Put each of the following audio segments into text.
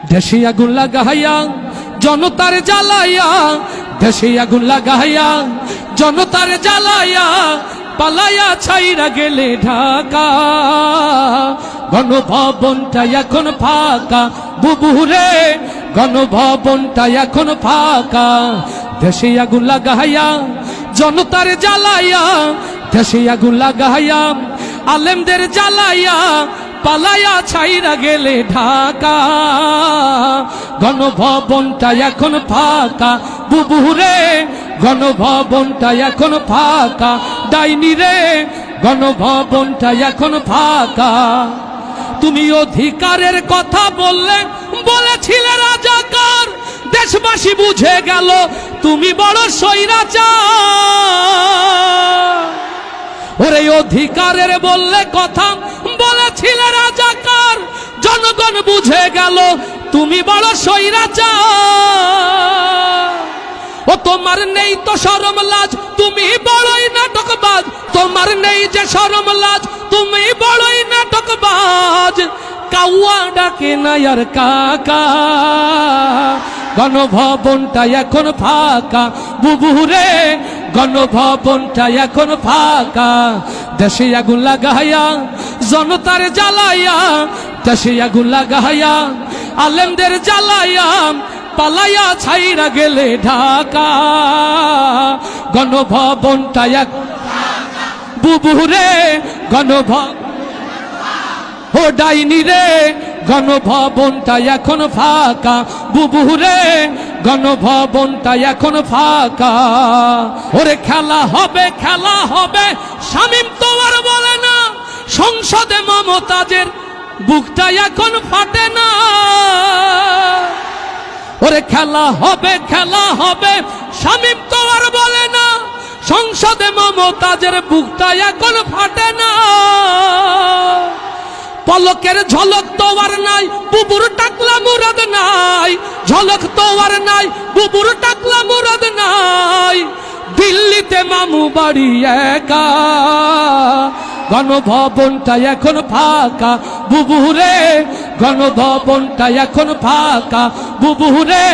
দেশে আগুন লাগাইয়া জনতার জ্বালাইয়া, দেশে আগুন লাগাইয়া জনতার জ্বালাইয়া, পালাইয়া ছাইরা গেলে ঢাকা। গণভবনটা এখন ফাঁকা বুবুরে, গণভবনটা এখন ফাঁকা। দেশে আগুন লাগাইয়া জনতার জ্বালাইয়া, দেশে আগুন লাগাইয়া আলেমদের জ্বালাইয়া, পালাইয়া ছাইরা গেলে ঢাকা। গণভবনটা এখন ফাঁকা বুবুরে, গণভবনটা এখন ফাঁকা। ডাইনি রে, গণভবনটা এখন ফাঁকা। তুমি অধিকারের কথা বললে, বলেছিলে রাজাকার, দেশবাসী বুঝে গেল তুমি বড় স্বৈরাচার। ওরে অধিকারের বললে কথা, বলেছিলে রাজাকার, জনগণ বুঝে গেল তুমি বড় স্বৈরাচার। ও তোমার নেই তো শরম লাজ, তুমি বড়ই নাটকবাজ। তোমার নেই যে শরম লাজ, তুমি বড়ই নাটকবাজ। কাউয়া ডাকে না আর কাকা। গণভবনটা এখন ফাঁকা বুবুরে, গণভবনটা এখন ফাঁকা। দেশে আগুন লাগাইয়া জনতার জ্বালাইয়া, দেশে আগুন লাগাইয়া আলেমদের জ্বালাইয়া, পালাইয়া ছাইরা গেলে ঢাকা। গণভবনটা এখন বুবুরে, গণভবন ও ডাইনি রে, গণভবনটা এখন ফাঁকা বুবুরে, গণভবনটা এখন ফাঁকা। ওরে খেলা হবে, খেলা হবে, শামীম তো আর বলে না। সংসদে মমতাজের বুকটা এখন ফাটে না। ওরে খেলা হবে, খেলা হবে, শামীম তো আর বলে না। সংসদে মমতাজের বুকটা এখন ফাটে না। পলকের ঝলক তো আর নাই, বুবুর টাকলা মুরাদ নাই। ঝলক তো আর নাই, বুবুর টাকলা মুরাদ নাই। দিল্লিতে মামু বাড়ি একা। গণভবনটা এখন ফাঁকা বুবুরে, গণভবনটা এখন ফাঁকা বুবুরে,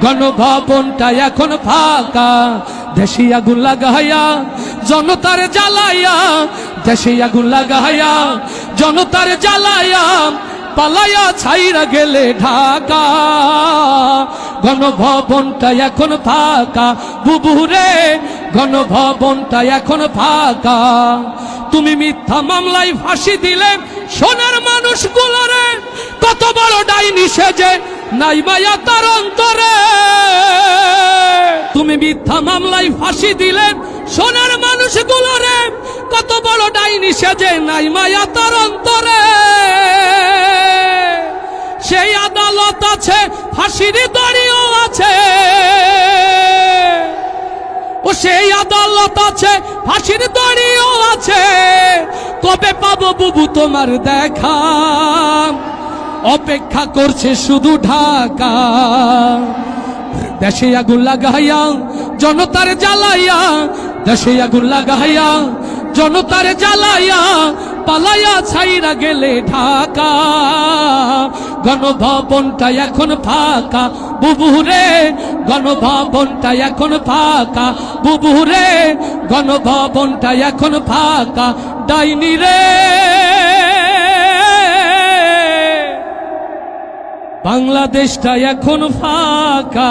গণভবনটা এখন ফাঁকা। দেশে আগুন লাগাইয়া জনতার জ্বালাইয়া, দেশে আগুন লাগাইয়া জনতার জ্বালাইয়া, পালাইয়া ছাইরা গেলে ঢাকা। গণভবনটা এখন ফাঁকা বুবুরে, গণভবনটা এখন ফাঁকা। তুমি মিথ্যা মামলায় ফাঁসি দিলে সোনার মানুষগুলোরে, কত বড় ডাইনি সেজে নাই মায়া তার অন্তরে। তুমি মিথ্যা মামলায় ফাঁসি দিলে সোনার মানুষগুলোরে, কত বড় ডাইনি সেজে নাই মায়া তার অন্তরে। সেই আদালত আছে, ফাঁসির দড়িও আছে। ও সেই আদালত আছে, ফাঁসির দড়িও আছে। কবে পাবো বুবু তোমার দেখা, অপেক্ষা করছে শুধু ঢাকা। দেশে আগুন লাগাইয়া জনতার জ্বালাইয়া, দেশে আগুন লাগাইয়া জনতার জ্বালাইয়া, পালাইয়া ছাইরা গেলে ঢাকা। গণভবনটা এখন ফাঁকা বুবুরে, গণভবনটা এখন ফাঁকা বুবুরে, গণভবনটা এখন ফাঁকা। ডাইনি রে, বাংলাদেশটা এখন ফাঁকা।